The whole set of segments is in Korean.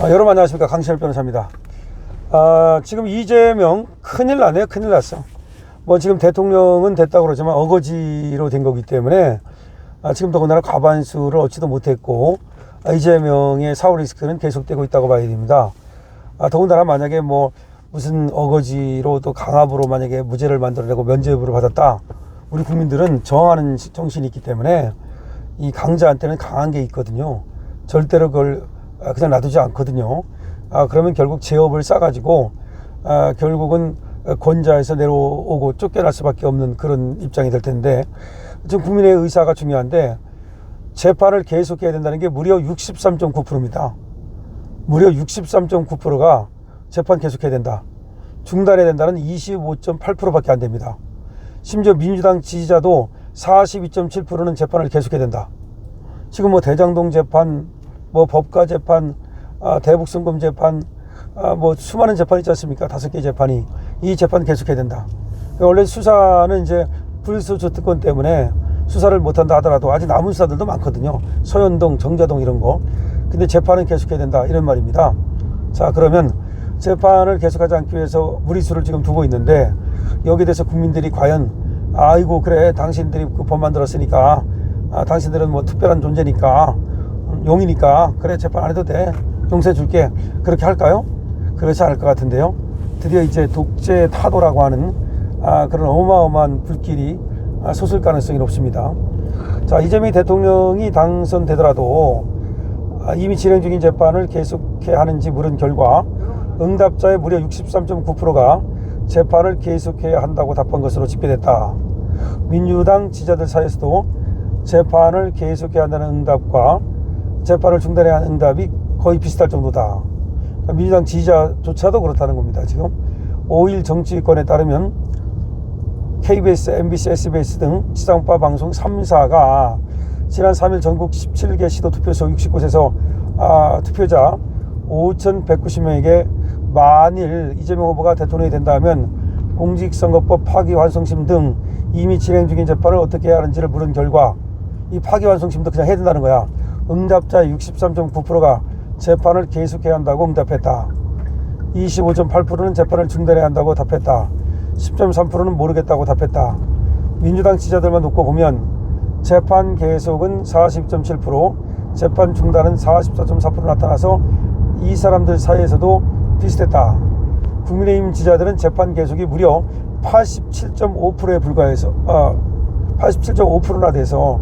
여러분 안녕하십니까, 강신일 변호사입니다. 지금 이재명 큰일 나네요. 큰일 났어. 뭐 지금 대통령은 됐다고 그러지만 어거지로 된 거기 때문에 지금 더군다나 과반수를 얻지도 못했고 이재명의 사후 리스크는 계속되고 있다고 봐야 됩니다. 더군다나 만약에 뭐 무슨 어거지로 또 강압으로 만약에 무죄를 만들어내고 면죄부를 받았다, 우리 국민들은 저항하는 정신이 있기 때문에 이 강자한테는 강한 게 있거든요. 절대로 그걸 그냥 놔두지 않거든요. 그러면 결국 제업을 싸가지고 결국은 권좌에서 내려오고 쫓겨날 수밖에 없는 그런 입장이 될 텐데, 지금 국민의 의사가 중요한데 재판을 계속해야 된다는 게 무려 63.9%입니다. 무려 63.9%가 재판 계속해야 된다. 중단해야 된다는 25.8%밖에 안 됩니다. 심지어 민주당 지지자도 42.7%는 재판을 계속해야 된다. 지금 뭐 대장동 재판, 뭐 법과 재판, 대북송금 재판, 뭐 수많은 재판이 있지 않습니까? 5개 재판이. 이 재판 계속해야 된다. 원래 수사는 이제 불소추 특권 때문에 수사를 못한다 하더라도 아직 남은 수사들도 많거든요. 서현동, 정자동 이런 거. 근데 재판은 계속해야 된다, 이런 말입니다. 자, 그러면 재판을 계속하지 않기 위해서 무리수를 지금 두고 있는데, 여기에 대해서 국민들이 과연 아이고 그래 당신들이 그 법 만들었으니까 당신들은 뭐 특별한 존재니까 용이니까 그래 재판 안 해도 돼, 용서해 줄게, 그렇게 할까요? 그렇지 않을 것 같은데요. 드디어 이제 독재 타도라고 하는 그런 어마어마한 불길이 솟을 가능성이 높습니다. 자, 이재명 대통령이 당선되더라도 이미 진행 중인 재판을 계속해야 하는지 물은 결과 응답자의 무려 63.9%가 재판을 계속해야 한다고 답한 것으로 집계됐다. 민주당 지지자들 사이에서도 재판을 계속해야 한다는 응답과 재판을 중단해야 하는 응답이 거의 비슷할 정도다. 민주당 지지자조차도 그렇다는 겁니다. 지금 5일 정치권에 따르면 KBS, MBC, SBS 등 지상파 방송 3사가 지난 3일 전국 17개 시도 투표소 60곳에서 투표자 5,190명에게 만일 이재명 후보가 대통령이 된다면 공직선거법 파기환송심 등 이미 진행 중인 재판을 어떻게 해야 하는지를 물은 결과 이 파기환송심도 그냥 해야 된다는 거야. 응답자의 63.9%가 재판을 계속해야 한다고 응답했다. 25.8%는 재판을 중단해야 한다고 답했다. 10.3%는 모르겠다고 답했다. 민주당 지지자들만 놓고 보면 재판 계속은 40.7%, 재판 중단은 44.4% 나타나서 이 사람들 사이에서도 비슷했다. 국민의힘 지지자들은 재판 계속이 무려 87.5%에 불과해서 87.5%나 돼서,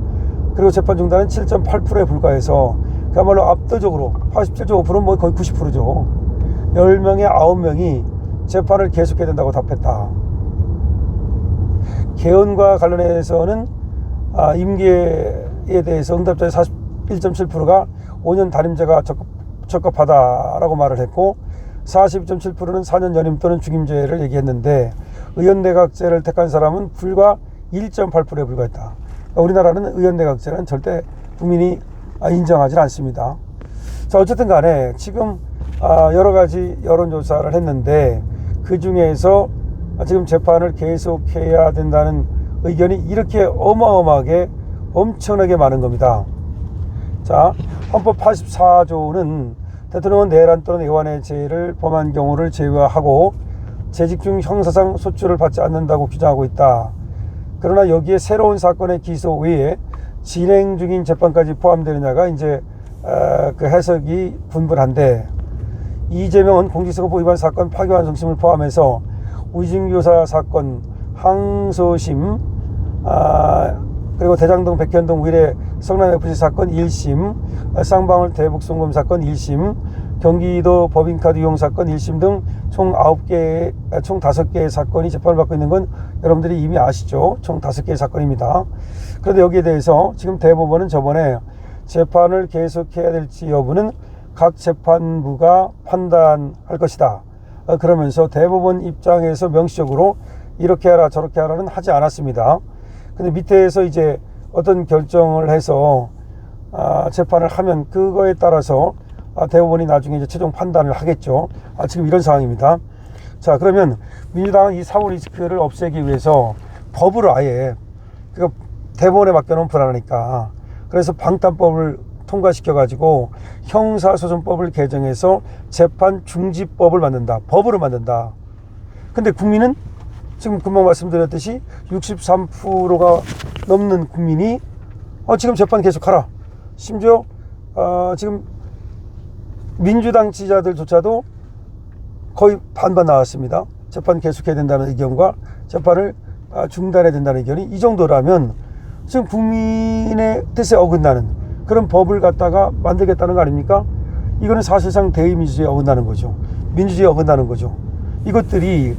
그리고 재판 중단은 7.8%에 불과해서 그야말로 압도적으로 87.5%는 뭐 거의 90%죠. 10명에 9명이 재판을 계속해야 된다고 답했다. 개헌과 관련해서는 임기에 대해서 응답자의 41.7%가 5년 단임제가 적합하다라고 말을 했고, 42.7%는 4년 연임 또는 중임제를 얘기했는데 의원내각제를 택한 사람은 불과 1.8%에 불과했다. 우리나라는 의원내각제는 절대 국민이 인정하지 않습니다. 자, 어쨌든 간에 지금 여러 가지 여론조사를 했는데 그 중에서 지금 재판을 계속해야 된다는 의견이 이렇게 어마어마하게 엄청나게 많은 겁니다. 자, 헌법 84조는 대통령은 내란 또는 애완의 죄를 범한 경우를 제외하고 재직 중 형사상 소출을 받지 않는다고 규정하고 있다. 그러나 여기에 새로운 사건의 기소 외에 진행 중인 재판까지 포함되느냐가 이제 그 해석이 분분한데, 이재명은 공직선거법 위반 사건 파기환송심을 포함해서 우징교사 사건 항소심, 그리고 대장동 백현동 위례 성남FC 사건 1심, 쌍방울 대북송금 사건 1심, 경기도 법인카드 이용 사건 1심 등 총 5개의 사건이 재판을 받고 있는 건 여러분들이 이미 아시죠? 총 5개의 사건입니다. 그런데 여기에 대해서 지금 대법원은 저번에 재판을 계속해야 될지 여부는 각 재판부가 판단할 것이다. 그러면서 대법원 입장에서 명시적으로 이렇게 하라 저렇게 하라는 하지 않았습니다. 근데 밑에서 이제 어떤 결정을 해서 재판을 하면 그거에 따라서 대법원이 나중에 이제 최종 판단을 하겠죠. 지금 이런 상황입니다. 자, 그러면 민주당은 이 사후 리스크를 없애기 위해서 법으로 아예, 그러니까 대법원에 맡겨놓으면 불안하니까, 그래서 방탄법을 통과시켜 가지고 형사소송법을 개정해서 재판중지법을 만든다. 법으로 만든다. 근데 국민은 지금 금방 말씀드렸듯이 63%가 넘는 국민이 지금 재판 계속하라. 심지어 지금 민주당 지지자들조차도 거의 반반 나왔습니다. 재판 계속해야 된다는 의견과 재판을 중단해야 된다는 의견이 이 정도라면 지금 국민의 뜻에 어긋나는 그런 법을 갖다가 만들겠다는 거 아닙니까? 이거는 사실상 대의민주주의에 어긋나는 거죠. 민주주의에 어긋나는 거죠. 이것들이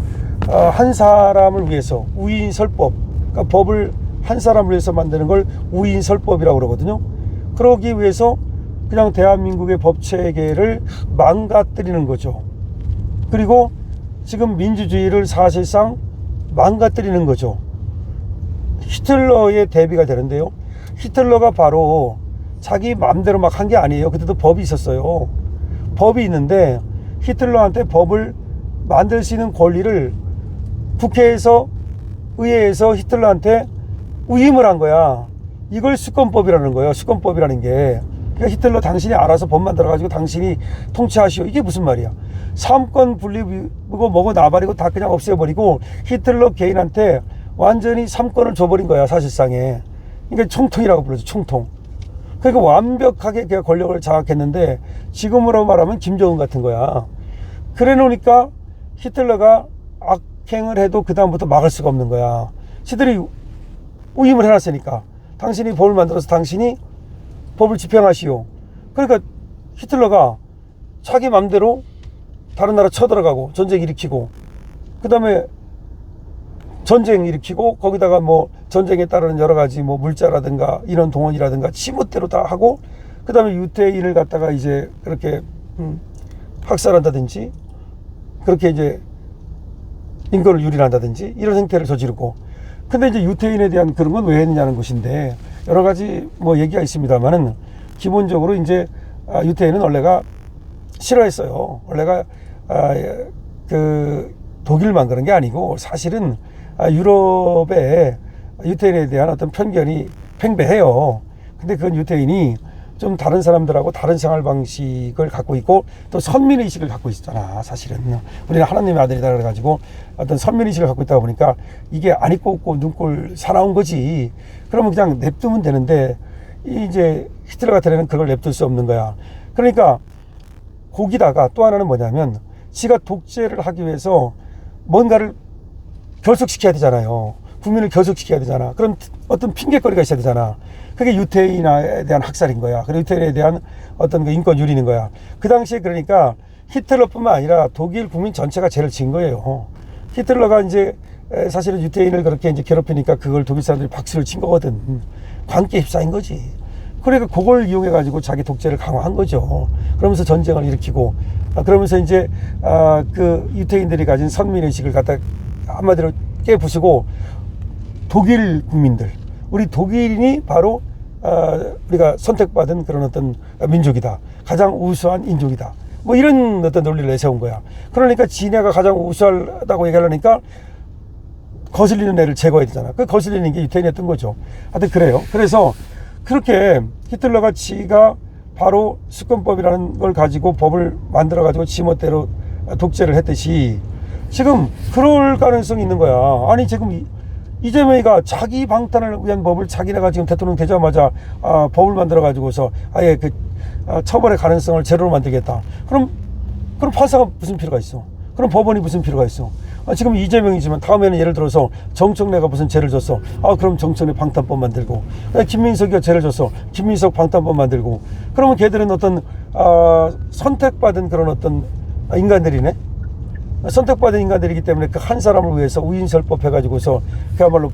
한 사람을 위해서 우인설법, 그러니까 법을 한 사람을 위해서 만드는 걸 우인설법이라고 그러거든요. 그러기 위해서 그냥 대한민국의 법체계를 망가뜨리는 거죠. 그리고 지금 민주주의를 사실상 망가뜨리는 거죠. 히틀러의 대비가 되는데요. 히틀러가 바로 자기 마음대로 막 한 게 아니에요. 그때도 법이 있었어요. 법이 있는데 히틀러한테 법을 만들 수 있는 권리를 국회에서, 의회에서 히틀러한테 위임을 한 거야. 이걸 수권법이라는 거예요. 수권법이라는 게. 그러니까 히틀러 당신이 알아서 법 만들어가지고 당신이 통치하시오. 이게 무슨 말이야. 삼권 분립이고 뭐고 나발이고 다 그냥 없애버리고 히틀러 개인한테 완전히 삼권을 줘버린 거야, 사실상에. 그러니까 총통이라고 불러죠. 총통. 그러니까 완벽하게 걔가 권력을 장악했는데 지금으로 말하면 김정은 같은 거야. 그래 놓으니까 히틀러가 악행을 해도 그 다음부터 막을 수가 없는 거야. 시들이 위임을 해놨으니까 당신이 법을 만들어서 당신이 법을 집행하시오. 그러니까 히틀러가 자기 맘대로 다른 나라 쳐들어가고 전쟁 일으키고 그 다음에 전쟁 일으키고 거기다가 뭐 전쟁에 따르는 여러 가지 뭐 물자라든가 인원 동원이라든가 지멋대로 다 하고 그 다음에 유태인을 갖다가 이제 그렇게 학살한다든지 그렇게 이제 인권을 유린한다든지 이런 행태를 저지르고 근데 이제 유태인에 대한 그런 건 왜 했느냐는 것인데 여러 가지 뭐 얘기가 있습니다만은 기본적으로 이제 유태인은 원래가 싫어했어요. 원래가 그 독일만 그런 게 아니고 사실은 유럽에 유태인에 대한 어떤 편견이 팽배해요. 근데 그건 유태인이 좀 다른 사람들하고 다른 생활 방식을 갖고 있고 또 선민의식을 갖고 있잖아. 사실은 우리는 하나님의 아들이다 그래가지고 어떤 선민의식을 갖고 있다 보니까 이게 안 입고 없고 눈꼴 사나운 거지. 그러면 그냥 냅두면 되는데 이제 히틀러 같은 애는 그걸 냅둘 수 없는 거야. 그러니까 거기다가 또 하나는 뭐냐면 지가 독재를 하기 위해서 뭔가를 결속시켜야 되잖아요. 국민을 결속시켜야 되잖아. 그럼 어떤 핑계거리가 있어야 되잖아. 그게 유태인에 대한 학살인 거야. 그리고 유태인에 대한 어떤 그 인권 유린인 거야. 그 당시에 그러니까 히틀러뿐만 아니라 독일 국민 전체가 죄를 진 거예요. 히틀러가 이제 사실은 유태인을 그렇게 이제 괴롭히니까 그걸 독일 사람들이 박수를 친 거거든. 관계에 휩싸인 거지. 그러니까 그걸 이용해 가지고 자기 독재를 강화한 거죠. 그러면서 전쟁을 일으키고 그러면서 이제 그 유태인들이 가진 선민의식을 갖다 한마디로 깨부수고 독일 국민들, 우리 독일인이 바로 우리가 선택받은 그런 어떤 민족이다. 가장 우수한 인종이다. 뭐 이런 어떤 논리를 내세운 거야. 그러니까 지네가 가장 우수하다고 얘기하려니까 거슬리는 애를 제거해야 되잖아. 그 거슬리는 게 유태인이었던 거죠. 하여튼 그래요. 그래서 그렇게 히틀러가 지가 바로 수권법이라는 걸 가지고 법을 만들어 가지고 지멋대로 독재를 했듯이 지금 그럴 가능성이 있는 거야. 아니 지금 이재명이가 자기 방탄을 위한 법을 자기네가 지금 대통령 되자마자 법을 만들어 가지고서 아예 그 처벌의 가능성을 제로로 만들겠다. 그럼 판사가 무슨 필요가 있어? 그럼 법원이 무슨 필요가 있어? 지금 이재명이지만 다음에는 예를 들어서 정청래가 무슨 죄를 졌어. 그럼 정청래 방탄법 만들고 김민석이가 죄를 졌어. 김민석 방탄법 만들고 그러면 걔들은 어떤 선택받은 그런 어떤 인간들이네. 선택받은 인간들이기 때문에 그 한 사람을 위해서 우인설법 해가지고서 그야말로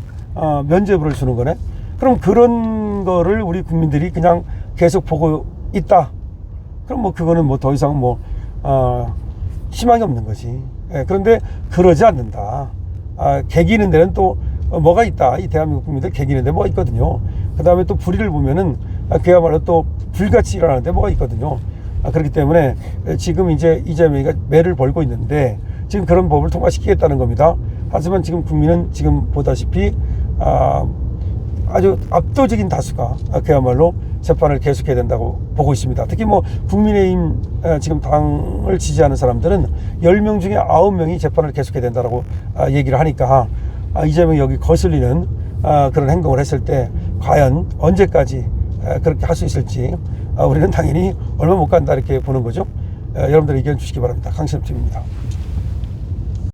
면죄부를 주는 거네. 그럼 그런 거를 우리 국민들이 그냥 계속 보고 있다. 그럼 뭐 그거는 뭐 더 이상 뭐 희망이 없는 거지. 그런데 그러지 않는다. 개기는 데는 또 뭐가 있다. 이 대한민국 국민들 개기는 데 뭐가 있거든요. 그 다음에 또 불의를 보면은 그야말로 또 불같이 일어나는 데 뭐가 있거든요. 그렇기 때문에 지금 이제 이재명이가 매를 벌고 있는데 지금 그런 법을 통과시키겠다는 겁니다. 하지만 지금 국민은 지금 보다시피 아주 압도적인 다수가 그야말로 재판을 계속해야 된다고 보고 있습니다. 특히 뭐 국민의힘 지금 당을 지지하는 사람들은 10명 중에 9명이 재판을 계속해야 된다고 얘기를 하니까 이재명이 여기 거슬리는 그런 행동을 했을 때 과연 언제까지 그렇게 할 수 있을지 우리는 당연히 얼마 못 간다 이렇게 보는 거죠. 여러분들 의견 주시기 바랍니다. 강신업팀입니다.